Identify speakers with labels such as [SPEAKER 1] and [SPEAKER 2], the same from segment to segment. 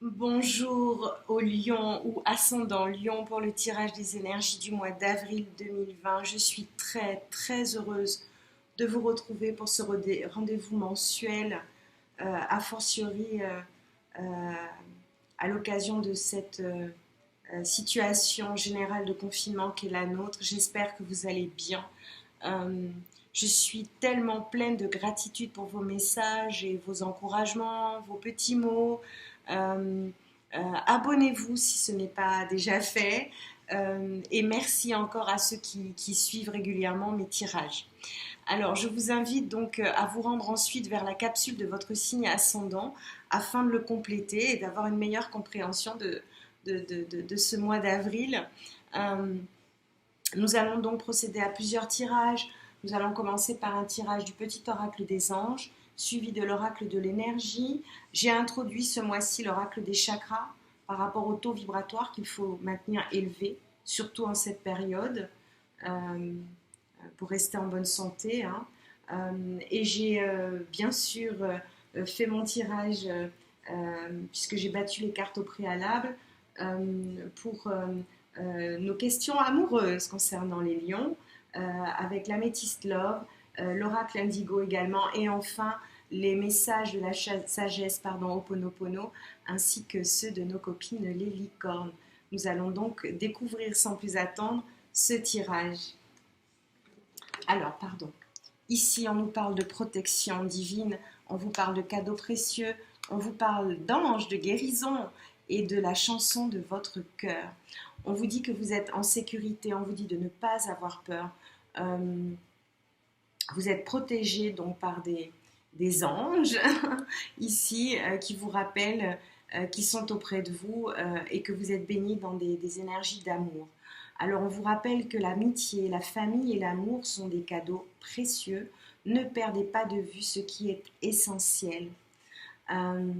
[SPEAKER 1] Bonjour au Lion ou ascendant Lion pour le tirage des énergies du mois d'avril 2020. Je suis très très heureuse de vous retrouver pour ce rendez-vous mensuel, a fortiori euh, à l'occasion de cette situation générale de confinement qu'est la nôtre. J'espère que vous allez bien. Euh, je suis tellement pleine de gratitude pour vos messages et vos encouragements, vos petits mots. Euh, Abonnez-vous si ce n'est pas déjà fait. Et merci encore à ceux qui suivent régulièrement mes tirages. Alors, je vous invite donc à vous rendre ensuite vers la capsule de votre signe ascendant afin de le compléter et d'avoir une meilleure compréhension de ce mois d'avril. Euh, Nous allons donc procéder à plusieurs tirages. Nous allons commencer par un tirage du petit oracle des anges, suivi de l'oracle de l'énergie. J'ai introduit ce mois-ci l'oracle des chakras par rapport au taux vibratoire qu'il faut maintenir élevé, surtout en cette période, pour rester en bonne santé, hein. Et j'ai bien sûr fait mon tirage, puisque j'ai battu les cartes au préalable, pour nos questions amoureuses concernant les lions, avec l'améthyste love, l'oracle indigo également, et enfin les messages de la sagesse, pardon, Ho'oponopono, ainsi que ceux de nos copines les licornes. Nous allons donc découvrir sans plus attendre ce tirage. Alors, pardon. Ici, on nous parle de protection divine, on vous parle de cadeaux précieux, on vous parle d'anges, de guérison et de la chanson de votre cœur. On vous dit que vous êtes en sécurité, on vous dit de ne pas avoir peur. Euh, Vous êtes protégé donc par des anges ici qui vous rappellent qu'ils sont auprès de vous et que vous êtes béni dans des énergies d'amour. Alors on vous rappelle que l'amitié, la famille et l'amour sont des cadeaux précieux. Ne perdez pas de vue ce qui est essentiel. Euh,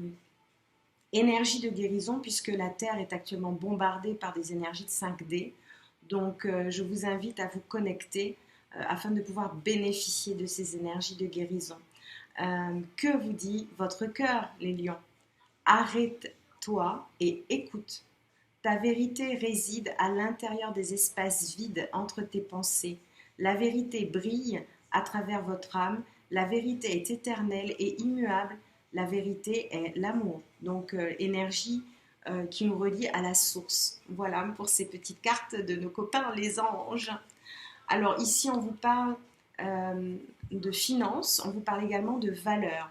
[SPEAKER 1] Énergie de guérison puisque la Terre est actuellement bombardée par des énergies de 5D. Donc je vous invite à vous connecter afin de pouvoir bénéficier de ces énergies de guérison. Que vous dit votre cœur, les lions? Arrête-toi et écoute. Ta vérité réside à l'intérieur des espaces vides entre tes pensées. La vérité brille à travers votre âme. La vérité est éternelle et immuable. La vérité est l'amour. Donc, énergie qui nous relie à la source. Voilà pour ces petites cartes de nos copains les anges. Alors, ici, on vous parle de finances. On vous parle également de valeurs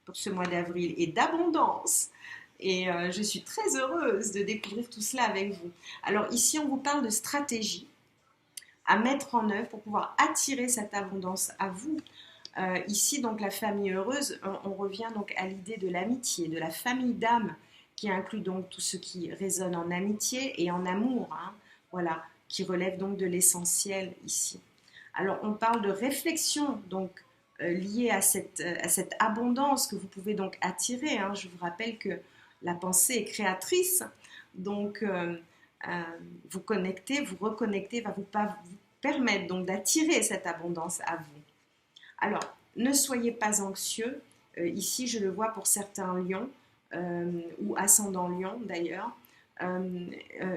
[SPEAKER 1] pour ce mois d'avril et d'abondance. Et je suis très heureuse de découvrir tout cela avec vous. Alors ici, on vous parle de stratégie à mettre en œuvre pour pouvoir attirer cette abondance à vous. Ici, donc la famille heureuse, on revient donc à l'idée de l'amitié, de la famille d'âme, qui inclut donc tout ce qui résonne en amitié et en amour, hein, voilà, qui relève donc de l'essentiel ici. Alors, on parle de réflexion, donc liée à cette abondance que vous pouvez donc attirer, hein. Je vous rappelle que la pensée est créatrice, donc vous connecter, vous reconnecter va vous permettre donc d'attirer cette abondance à vous. Alors, ne soyez pas anxieux. Ici, je le vois pour certains lions, ou ascendants lions d'ailleurs.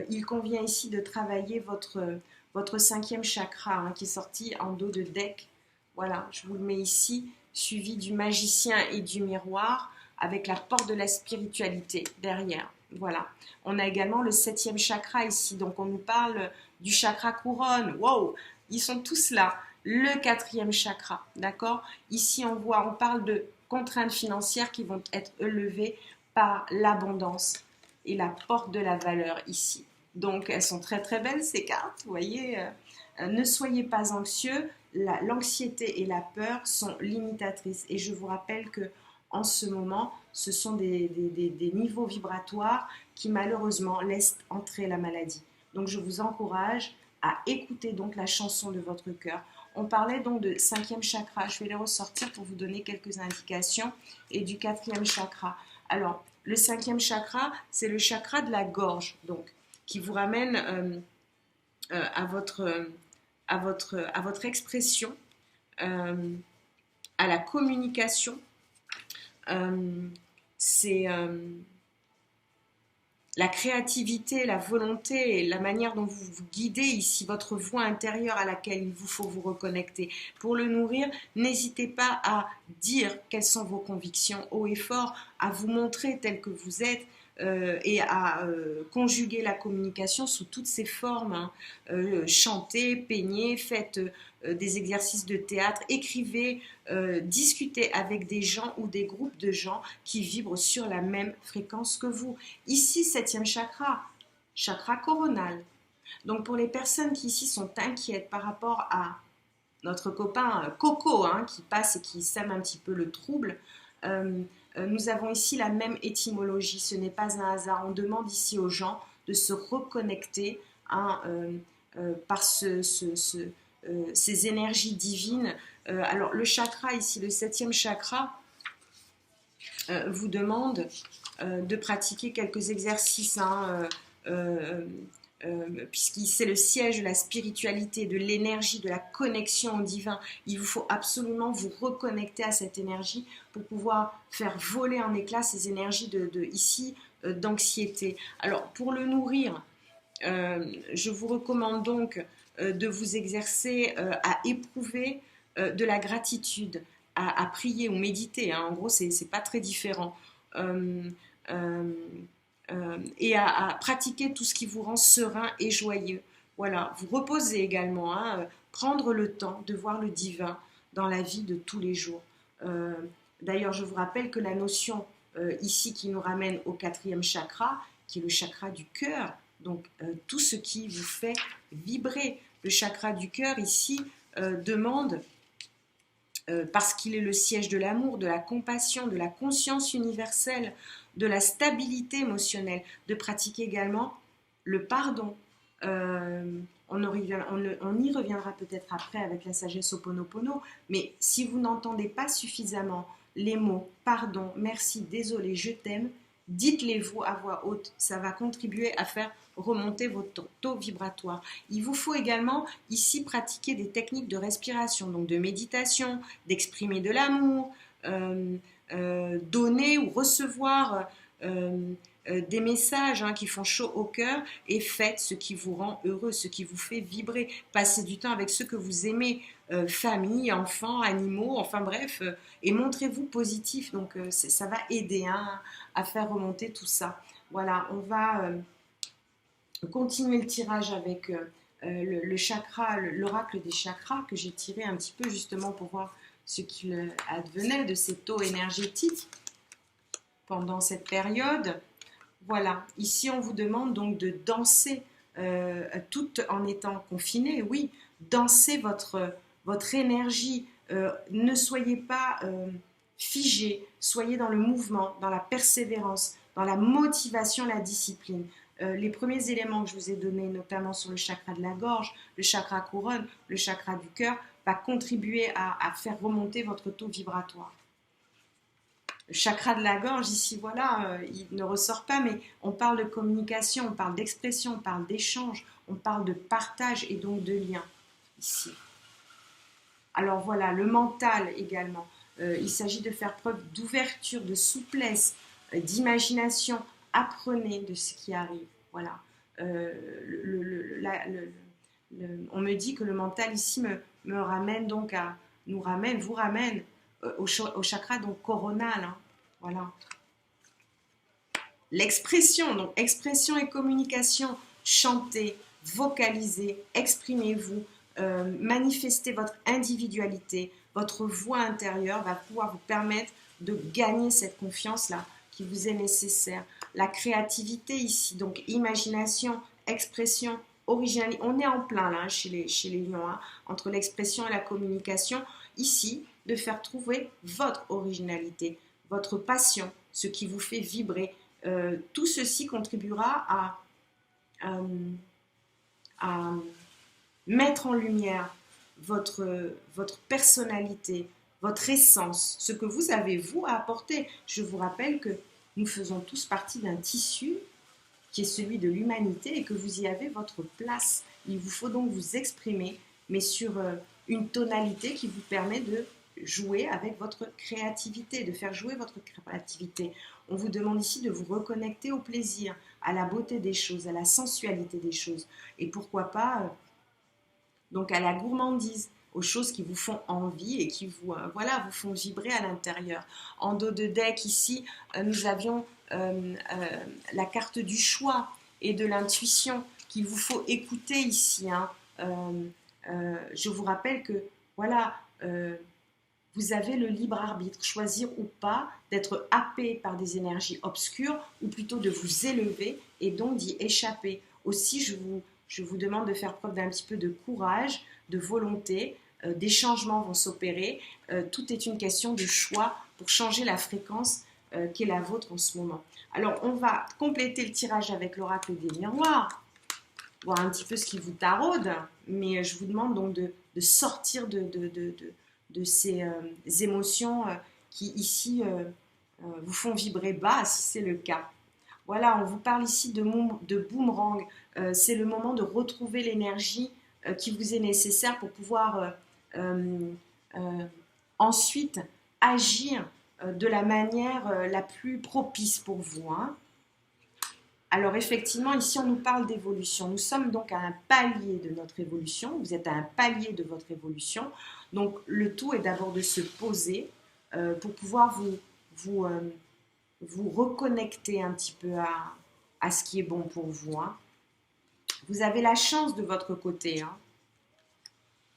[SPEAKER 1] Il convient ici de travailler votre cinquième chakra, hein, qui est sorti en dos de deck. Voilà, je vous le mets ici, suivi du magicien et du miroir, avec la porte de la spiritualité derrière. Voilà. On a également le septième chakra ici, donc on nous parle du chakra couronne. Wow, ils sont tous là. Le quatrième chakra, d'accord? Ici, on parle de contraintes financières qui vont être élevées par l'abondance et la porte de la valeur ici. Donc, elles sont très très belles ces cartes, vous voyez. Ne soyez pas anxieux, l'anxiété et la peur sont limitatrices. Et je vous rappelle que en ce moment, ce sont des niveaux vibratoires qui malheureusement laissent entrer la maladie. Donc, je vous encourage à écouter donc la chanson de votre cœur. On parlait donc de cinquième chakra. Je vais les ressortir pour vous donner quelques indications et du quatrième chakra. Alors, le cinquième chakra, c'est le chakra de la gorge, donc, qui vous ramène à votre expression, à la communication. C'est la créativité, la volonté et la manière dont vous vous guidez ici, votre voix intérieure à laquelle il vous faut vous reconnecter. Pour le nourrir, n'hésitez pas à dire quelles sont vos convictions haut et fort, à vous montrer tel que vous êtes, et à conjuguer la communication sous toutes ses formes. Hein. Chantez, peignez, faites des exercices de théâtre, écrivez, discutez avec des gens ou des groupes de gens qui vibrent sur la même fréquence que vous. Ici, septième chakra, chakra coronal. Donc pour les personnes qui ici sont inquiètes par rapport à notre copain Coco, hein, qui passe et qui sème un petit peu le trouble, nous avons ici la même étymologie, ce n'est pas un hasard. On demande ici aux gens de se reconnecter hein, par ces énergies divines. Alors le chakra ici, le septième chakra, vous demande de pratiquer quelques exercices, hein, puisque c'est le siège de la spiritualité, de l'énergie, de la connexion au divin. Il vous faut absolument vous reconnecter à cette énergie pour pouvoir faire voler en éclats ces énergies ici d'anxiété. Alors pour le nourrir, je vous recommande donc de vous exercer à éprouver de la gratitude, à prier ou méditer. Hein. En gros, c'est pas très différent. Et à pratiquer tout ce qui vous rend serein et joyeux. Voilà, vous reposez également, hein, prendre le temps de voir le divin dans la vie de tous les jours. D'ailleurs, je vous rappelle que la notion ici qui nous ramène au quatrième chakra, qui est le chakra du cœur, donc tout ce qui vous fait vibrer. Le chakra du cœur ici demande, parce qu'il est le siège de l'amour, de la compassion, de la conscience universelle, de la stabilité émotionnelle, de pratiquer également le pardon. On y reviendra peut-être après avec la sagesse Ho'oponopono, mais si vous n'entendez pas suffisamment les mots pardon, merci, désolé, je t'aime, dites-les-vous à voix haute, ça va contribuer à faire remonter votre taux vibratoire. Il vous faut également ici pratiquer des techniques de respiration, donc de méditation, d'exprimer de l'amour, donner ou recevoir des messages hein, qui font chaud au cœur, et faites ce qui vous rend heureux, ce qui vous fait vibrer. Passez du temps avec ceux que vous aimez, famille, enfants, animaux, enfin bref, et montrez-vous positif. Donc ça va aider hein, à faire remonter tout ça. Voilà, on va continuer le tirage avec le chakra, l'oracle des chakras que j'ai tiré un petit peu justement pour voir ce qu'il advenait de ces taux énergétiques pendant cette période. Voilà, ici on vous demande donc de danser tout en étant confiné, oui, dansez votre énergie, ne soyez pas figé, soyez dans le mouvement, dans la persévérance, dans la motivation, la discipline. Les premiers éléments que je vous ai donnés, notamment sur le chakra de la gorge, le chakra couronne, le chakra du cœur, va contribuer à faire remonter votre taux vibratoire. Le chakra de la gorge, ici, voilà, il ne ressort pas, mais on parle de communication, on parle d'expression, on parle d'échange, on parle de partage et donc de lien, ici. Alors voilà, le mental également. Il s'agit de faire preuve d'ouverture, de souplesse, d'imagination. Apprenez de ce qui arrive. Voilà. On me dit que le mental ici me ramène donc vous ramène au chakra donc coronal. Hein. Voilà. L'expression, donc expression et communication. Chantez, vocalisez, exprimez-vous, manifestez votre individualité. Votre voix intérieure va pouvoir vous permettre de gagner cette confiance-là qui vous est nécessaire. La créativité ici, donc imagination, expression, originalité. On est en plein là chez les lions, hein, entre l'expression et la communication. Ici, de faire trouver votre originalité, votre passion, ce qui vous fait vibrer. Tout ceci contribuera à mettre en lumière votre personnalité, votre essence, ce que vous avez, vous, à apporter. Je vous rappelle que nous faisons tous partie d'un tissu qui est celui de l'humanité et que vous y avez votre place. Il vous faut donc vous exprimer, mais sur une tonalité qui vous permet de jouer avec votre créativité, de faire jouer votre créativité. On vous demande ici de vous reconnecter au plaisir, à la beauté des choses, à la sensualité des choses. Et pourquoi pas, donc à la gourmandise, aux choses qui vous font envie et qui vous, voilà, vous font vibrer à l'intérieur. En dos de deck, ici, nous avions la carte du choix et de l'intuition qu'il vous faut écouter ici. Hein. Je vous rappelle que, voilà, vous avez le libre arbitre, choisir ou pas d'être happé par des énergies obscures ou plutôt de vous élever et donc d'y échapper. Aussi, je vous demande de faire preuve d'un petit peu de courage, de volonté. Des changements vont s'opérer. Tout est une question de choix pour changer la fréquence qui est la vôtre en ce moment. Alors, on va compléter le tirage avec l'oracle des miroirs, voir un petit peu ce qui vous taraude, mais je vous demande donc de sortir de ces émotions qui ici vous font vibrer bas, si c'est le cas. Voilà, on vous parle ici de boomerang. C'est le moment de retrouver l'énergie qui vous est nécessaire pour pouvoir ensuite agir de la manière la plus propice pour vous. Hein. Alors effectivement, ici on nous parle d'évolution. Nous sommes donc à un palier de notre évolution. Vous êtes à un palier de votre évolution. Donc le tout est d'abord de se poser pour pouvoir vous reconnecter un petit peu à ce qui est bon pour vous. Hein. Vous avez la chance de votre côté. Hein.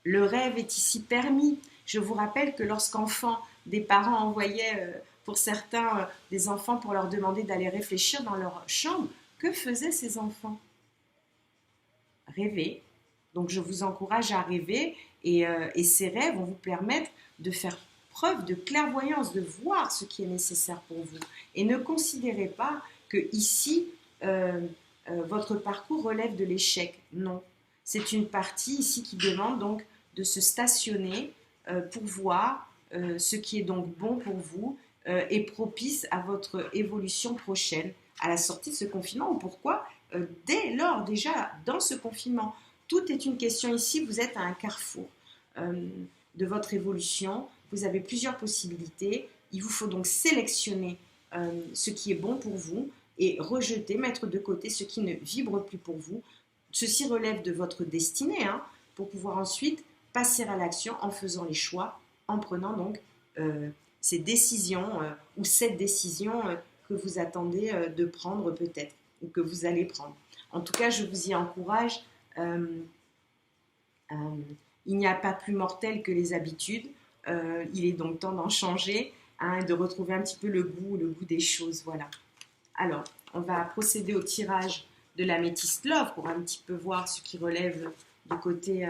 [SPEAKER 1] Le rêve est ici permis. Je vous rappelle que lorsqu'enfant, des parents envoyaient pour certains des enfants pour leur demander d'aller réfléchir dans leur chambre, que faisaient ces enfants? Rêver. Donc je vous encourage à rêver et ces rêves vont vous permettre de faire preuve de clairvoyance, de voir ce qui est nécessaire pour vous. Et ne considérez pas que ici, votre parcours relève de l'échec. Non. C'est une partie ici qui demande donc de se stationner pour voir ce qui est donc bon pour vous et propice à votre évolution prochaine, à la sortie de ce confinement. Ou pourquoi dès lors, déjà, dans ce confinement, tout est une question ici, vous êtes à un carrefour de votre évolution, vous avez plusieurs possibilités, il vous faut donc sélectionner ce qui est bon pour vous et rejeter, mettre de côté ce qui ne vibre plus pour vous. Ceci relève de votre destinée, hein, pour pouvoir ensuite passer à l'action en faisant les choix, en prenant donc ces décisions ou cette décision que vous attendez de prendre peut-être, ou que vous allez prendre. En tout cas, je vous y encourage. Il n'y a pas plus mortel que les habitudes. Il est donc temps d'en changer, hein, et de retrouver un petit peu le goût des choses. Voilà. Alors, on va procéder au tirage de l'améthyste love pour un petit peu voir ce qui relève du côté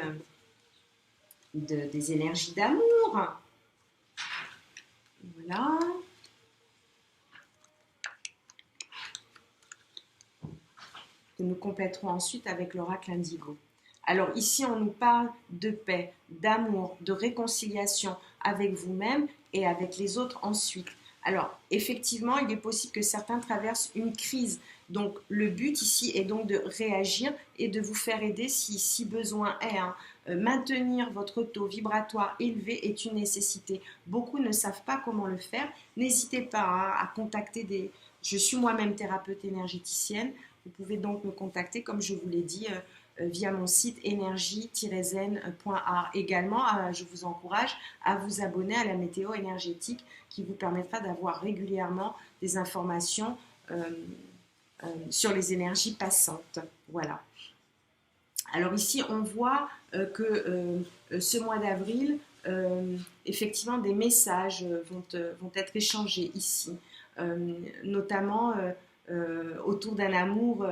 [SPEAKER 1] des énergies d'amour. Voilà. Que nous compléterons ensuite avec l'oracle indigo. Alors ici, on nous parle de paix, d'amour, de réconciliation avec vous-même et avec les autres ensuite. Alors, effectivement, il est possible que certains traversent une crise. Donc, le but ici est donc de réagir et de vous faire aider si besoin est. Hein. Maintenir votre taux vibratoire élevé est une nécessité. Beaucoup ne savent pas comment le faire. N'hésitez pas à contacter des... Je suis moi-même thérapeute énergéticienne. Vous pouvez donc me contacter, comme je vous l'ai dit, via mon site énergie-zen.art. Également, je vous encourage à vous abonner à la météo énergétique qui vous permettra d'avoir régulièrement des informations sur les énergies passantes. Voilà. Alors ici, on voit que ce mois d'avril, effectivement, des messages vont être échangés ici, notamment autour d'un amour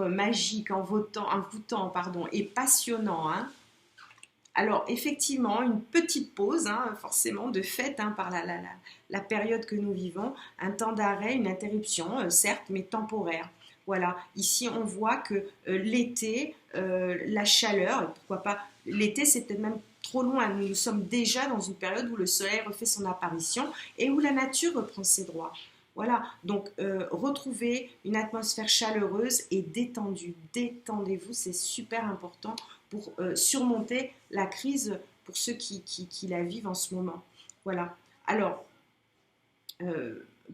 [SPEAKER 1] magique, envoûtant, pardon, et passionnant. Hein. Alors, effectivement, une petite pause, hein, forcément, de fait, hein, par la période que nous vivons, un temps d'arrêt, une interruption, certes, mais temporaire. Voilà, ici, on voit que l'été, la chaleur, et pourquoi pas, l'été, c'est peut-être même trop loin. Nous sommes déjà dans une période où le soleil refait son apparition et où la nature reprend ses droits. Voilà, donc retrouvez une atmosphère chaleureuse et détendue. Détendez-vous, c'est super important pour surmonter la crise pour ceux qui la vivent en ce moment. Voilà. Alors,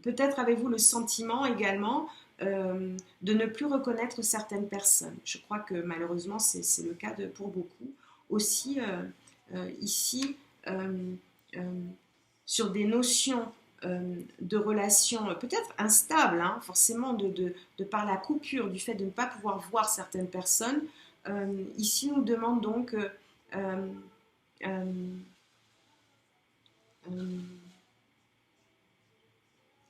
[SPEAKER 1] peut-être avez-vous le sentiment également de ne plus reconnaître certaines personnes. Je crois que malheureusement, c'est le cas pour beaucoup. Aussi, ici, sur des notions de relations peut-être instables, hein, forcément de par la coupure, du fait de ne pas pouvoir voir certaines personnes, ici, nous demande donc euh, euh,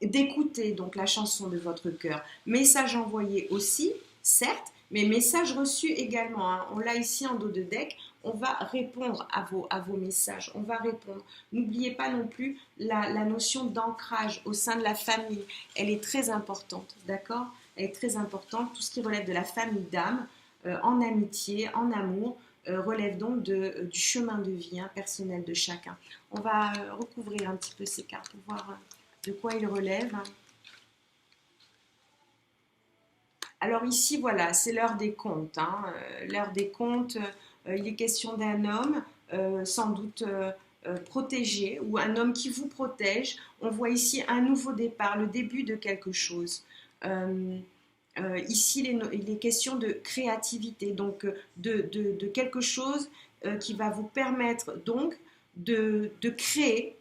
[SPEAKER 1] d'écouter donc la chanson de votre cœur. Message envoyé aussi, certes, mais message reçu également. Hein. On l'a ici en dos de deck. On va répondre à vos messages. On va répondre. N'oubliez pas non plus la notion d'ancrage au sein de la famille. Elle est très importante, d'accord? Elle est très importante. Tout ce qui relève de la famille d'âme, en amitié, en amour, relève donc du chemin de vie hein, personnel de chacun. On va recouvrir un petit peu ces cartes pour voir de quoi il relève. Alors ici, voilà, c'est l'heure des comptes. Hein. L'heure des comptes, il est question d'un homme, sans doute protégé, ou un homme qui vous protège. On voit ici un nouveau départ, le début de quelque chose. Ici, il est question de créativité, donc de quelque chose qui va vous permettre donc de créer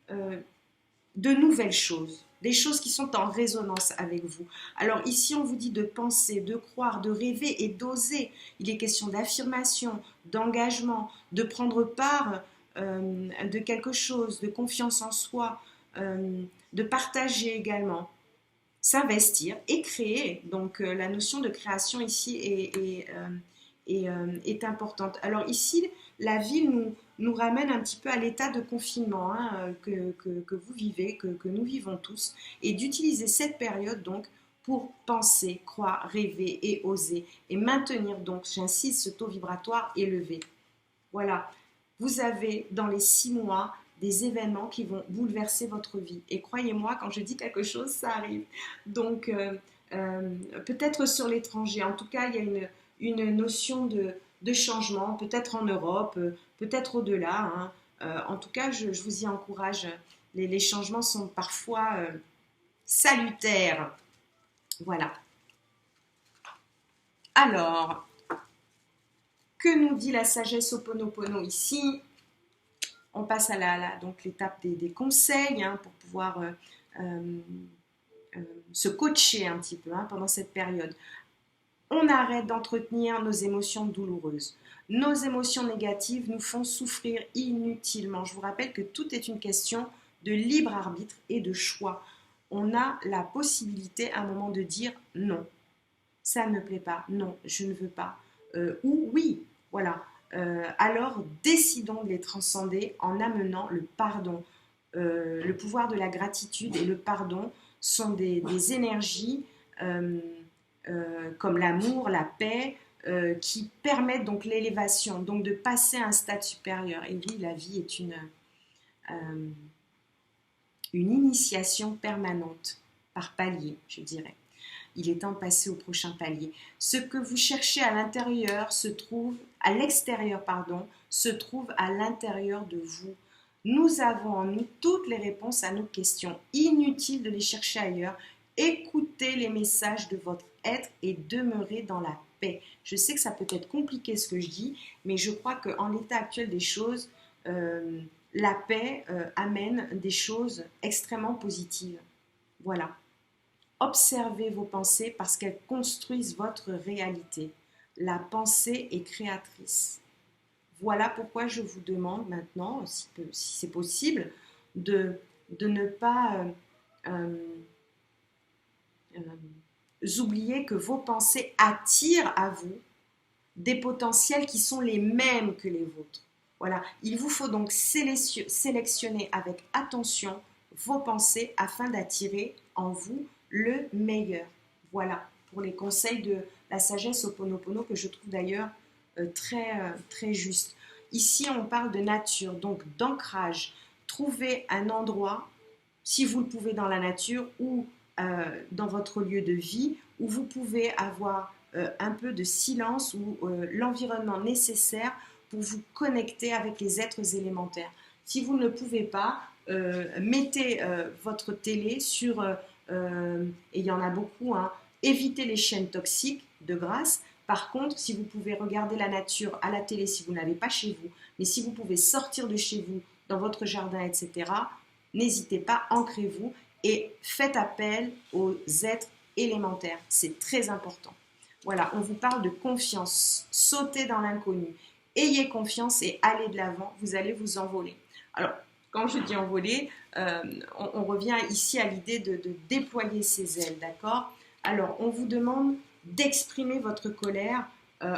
[SPEAKER 1] de nouvelles choses, des choses qui sont en résonance avec vous. Alors ici, on vous dit de penser, de croire, de rêver et d'oser. Il est question d'affirmation, d'engagement, de prendre part de quelque chose, de confiance en soi, de partager également, s'investir et créer. Donc la notion de création ici est importante. Alors ici, la vie nous ramène un petit peu à l'état de confinement hein, que vous vivez, que nous vivons tous, et d'utiliser cette période donc pour penser, croire, rêver et oser, et maintenir donc, j'insiste, ce taux vibratoire élevé. Voilà, vous avez dans les 6 mois des événements qui vont bouleverser votre vie. Et croyez-moi, quand je dis quelque chose, ça arrive. Donc, peut-être sur l'étranger, en tout cas, il y a une notion de changement, peut-être en Europe, peut-être au-delà. Hein. En tout cas, je vous y encourage. Les changements sont parfois salutaires. Voilà. Alors, que nous dit la sagesse Ho'oponopono ici? On passe à donc l'étape des conseils hein, pour pouvoir se coacher un petit peu hein, pendant cette période. On arrête d'entretenir nos émotions douloureuses. Nos émotions négatives nous font souffrir inutilement. Je vous rappelle que tout est une question de libre arbitre et de choix. On a la possibilité à un moment de dire non, ça ne me plaît pas, non, je ne veux pas, ou oui, voilà. Alors décidons de les transcender en amenant le pardon. Le pouvoir de la gratitude et le pardon sont des énergies comme l'amour, la paix, qui permettent donc l'élévation, donc de passer à un stade supérieur. Et oui, la vie est une initiation permanente, par palier, je dirais. Il est temps de passer au prochain palier. Ce que vous cherchez à l'intérieur à l'extérieur, se trouve à l'intérieur de vous. Nous avons en nous toutes les réponses à nos questions. Inutile de les chercher ailleurs. Écoutez les messages de votre être et demeurez dans la paix. Je sais que ça peut être compliqué ce que je dis, mais je crois qu'en l'état actuel des choses, la paix amène des choses extrêmement positives. Voilà. Observez vos pensées parce qu'elles construisent votre réalité. La pensée est créatrice. Voilà pourquoi je vous demande maintenant, si c'est possible, de ne pas oublier que vos pensées attirent à vous des potentiels qui sont les mêmes que les vôtres. Voilà, il vous faut donc sélectionner avec attention vos pensées afin d'attirer en vous le meilleur. Voilà, pour les conseils de la sagesse Ho'oponopono que je trouve d'ailleurs très juste. Ici, on parle de nature, donc d'ancrage. Trouvez un endroit, si vous le pouvez dans la nature ou dans votre lieu de vie, où vous pouvez avoir un peu de silence ou l'environnement nécessaire pour vous connecter avec les êtres élémentaires. Si vous ne le pouvez pas, mettez votre télé sur, et il y en a beaucoup, hein, évitez les chaînes toxiques de grâce. Par contre, si vous pouvez regarder la nature à la télé, si vous n'avez pas chez vous, mais si vous pouvez sortir de chez vous, dans votre jardin, etc., n'hésitez pas, ancrez-vous et faites appel aux êtres élémentaires. C'est très important. Voilà, on vous parle de confiance. Sautez dans l'inconnu. Ayez confiance et allez de l'avant. Vous allez vous envoler. Alors, quand je dis envoler, on revient ici à l'idée de déployer ses ailes, d'accord? Alors, on vous demande d'exprimer votre colère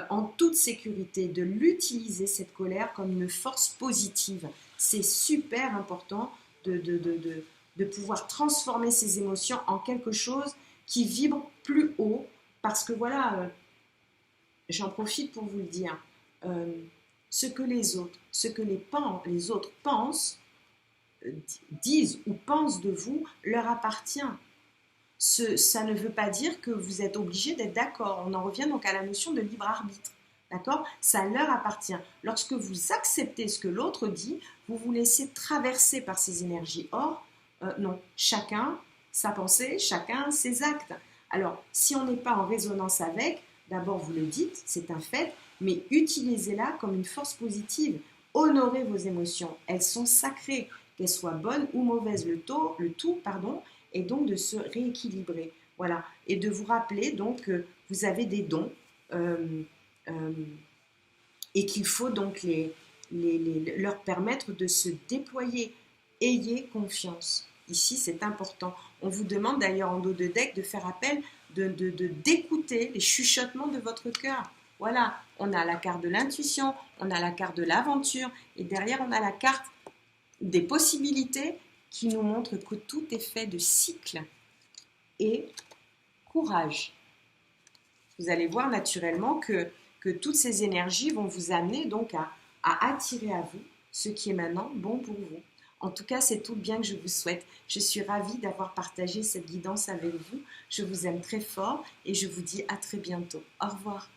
[SPEAKER 1] en toute sécurité, de l'utiliser, cette colère, comme une force positive. C'est super important de pouvoir transformer ces émotions en quelque chose qui vibre plus haut, parce que voilà, j'en profite pour vous le dire, ce que les autres, les autres pensent, disent ou pensent de vous, leur appartient. Ça ne veut pas dire que vous êtes obligé d'être d'accord. On en revient donc à la notion de libre arbitre. D'accord? Ça leur appartient. Lorsque vous acceptez ce que l'autre dit, vous vous laissez traverser par ces énergies. Or, non, chacun sa pensée, chacun ses actes. Alors, si on n'est pas en résonance avec, d'abord vous le dites, c'est un fait, mais utilisez-la comme une force positive. Honorez vos émotions, elles sont sacrées, qu'elles soient bonnes ou mauvaises. Le tout, est donc de se rééquilibrer. Voilà, et de vous rappeler donc que vous avez des dons et qu'il faut donc leur permettre de se déployer. Ayez confiance. Ici, c'est important. On vous demande d'ailleurs en dos de deck de faire appel, d'écouter les chuchotements de votre cœur. Voilà, on a la carte de l'intuition, on a la carte de l'aventure, et derrière, on a la carte des possibilités qui nous montre que tout est fait de cycles et courage. Vous allez voir naturellement que toutes ces énergies vont vous amener donc à attirer à vous ce qui est maintenant bon pour vous. En tout cas, c'est tout le bien que je vous souhaite. Je suis ravie d'avoir partagé cette guidance avec vous. Je vous aime très fort et je vous dis à très bientôt. Au revoir.